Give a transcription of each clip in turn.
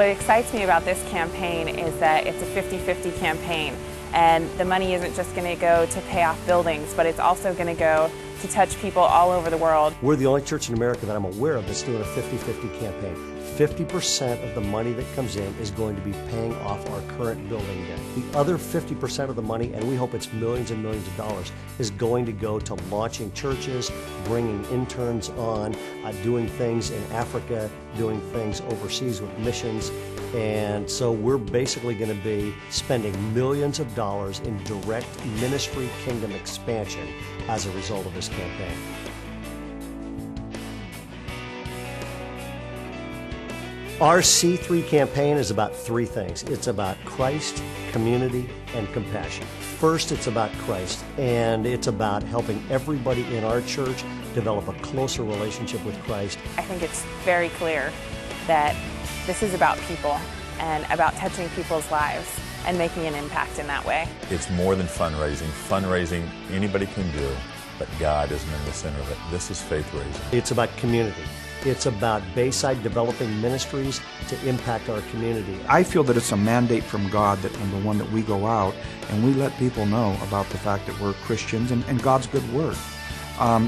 What excites me about this campaign is that it's a 50-50 campaign, and the money isn't just going to go to pay off buildings, but it's also going to go to touch people all over the world. We're the only church in America that I'm aware of that's doing a 50-50 campaign. 50% of the money that comes in is going to be paying off our current building debt. The other 50% of the money, and we hope it's millions and millions of dollars, is going to go to launching churches, bringing interns on, doing things in Africa, doing things overseas with missions. And so we're basically going to be spending millions of dollars in direct ministry kingdom expansion as a result of this campaign. Our C3 campaign is about three things. It's about Christ, community, and compassion. First, it's about Christ, and it's about helping everybody in our church develop a closer relationship with Christ. I think it's very clear that this is about people and about touching people's lives and making an impact in that way. It's more than fundraising. Fundraising anybody can do, but God isn't in the center of it. This is faith raising. It's about community. It's about Bayside developing ministries to impact our community. I feel that it's a mandate from God that, number one, that we go out and we let people know about the fact that we're Christians and God's good word.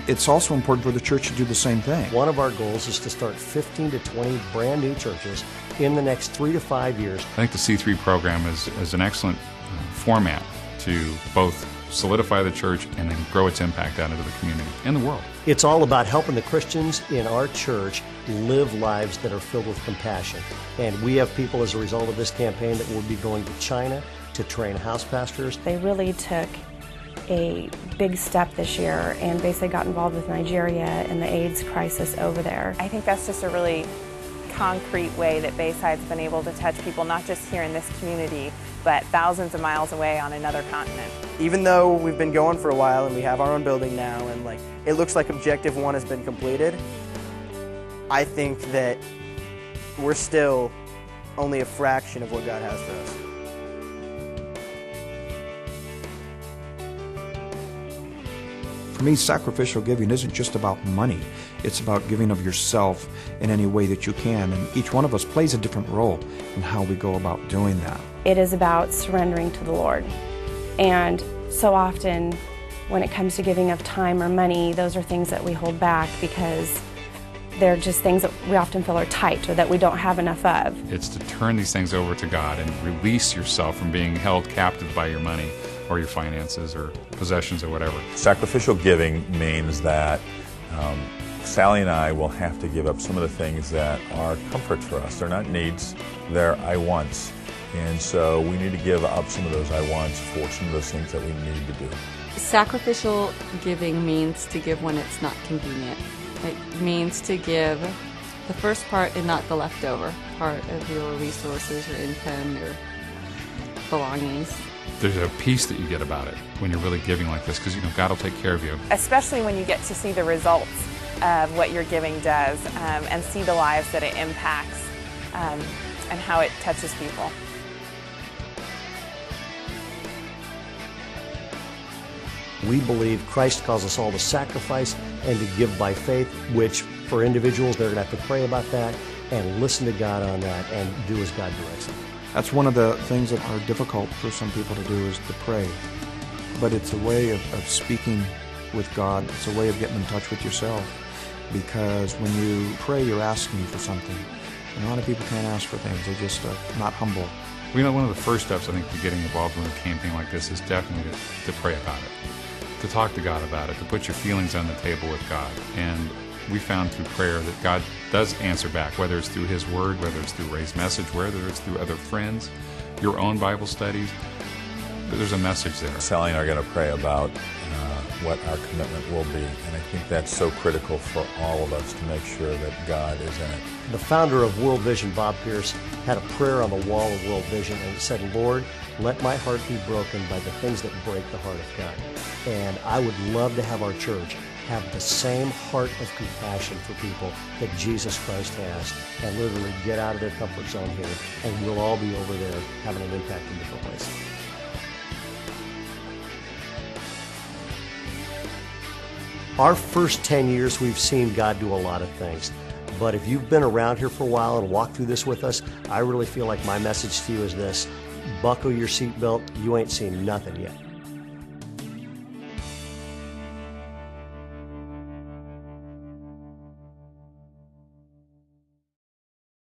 It's also important for the church to do the same thing. One of our goals is to start 15 to 20 brand new churches in the next 3 to 5 years. I think the C3 program is an excellent format to both solidify the church and then grow its impact out into the community and the world. It's all about helping the Christians in our church live lives that are filled with compassion. And we have people as a result of this campaign that will be going to China to train house pastors. They really took a big step this year and basically got involved with Nigeria and the AIDS crisis over there. I think that's just a really concrete way that Bayside's been able to touch people, not just here in this community, but thousands of miles away on another continent. Even though we've been going for a while and we have our own building now and it looks like Objective 1 has been completed, I think that we're still only a fraction of what God has for us. For me, sacrificial giving isn't just about money. It's about giving of yourself in any way that you can, and each one of us plays a different role in how we go about doing that. It is about surrendering to the Lord. And so often, when it comes to giving of time or money, those are things that we hold back because they're just things that we often feel are tight or that we don't have enough of. It's to turn these things over to God and release yourself from being held captive by your money or your finances or possessions or whatever. Sacrificial giving means that Sally and I will have to give up some of the things that are comforts for us. They're not needs, they're I wants. And so we need to give up some of those I wants for some of those things that we need to do. Sacrificial giving means to give when it's not convenient. It means to give the first part and not the leftover part of your resources, your income, your belongings. There's a peace that you get about it when you're really giving like this because God will take care of you. Especially when you get to see the results of what your giving does and see the lives that it impacts and how it touches people. We believe Christ calls us all to sacrifice and to give by faith, which for individuals, they're going to have to pray about that and listen to God on that and do as God directs them. That's one of the things that are difficult for some people to do is to pray. But it's a way of speaking with God. It's a way of getting in touch with yourself. Because when you pray, you're asking for something. And a lot of people can't ask for things. They're just not humble. One of the first steps, I think, to getting involved in a campaign like this is definitely to pray about it, to talk to God about it, to put your feelings on the table with God. And we found through prayer that God does answer back, whether it's through His Word, whether it's through Ray's message, whether it's through other friends, your own Bible studies. There's a message there. Sally and I are going to pray about what our commitment will be, and I think that's so critical for all of us to make sure that God is in it. The founder of World Vision, Bob Pierce, had a prayer on the wall of World Vision, and it said, "Lord, let my heart be broken by the things that break the heart of God." And I would love to have our church have the same heart of compassion for people that Jesus Christ has, and literally get out of their comfort zone here, and we'll all be over there having an impact in different ways. Our first 10 years, we've seen God do a lot of things. But if you've been around here for a while and walked through this with us, I really feel like my message to you is this: buckle your seatbelt. You ain't seen nothing yet.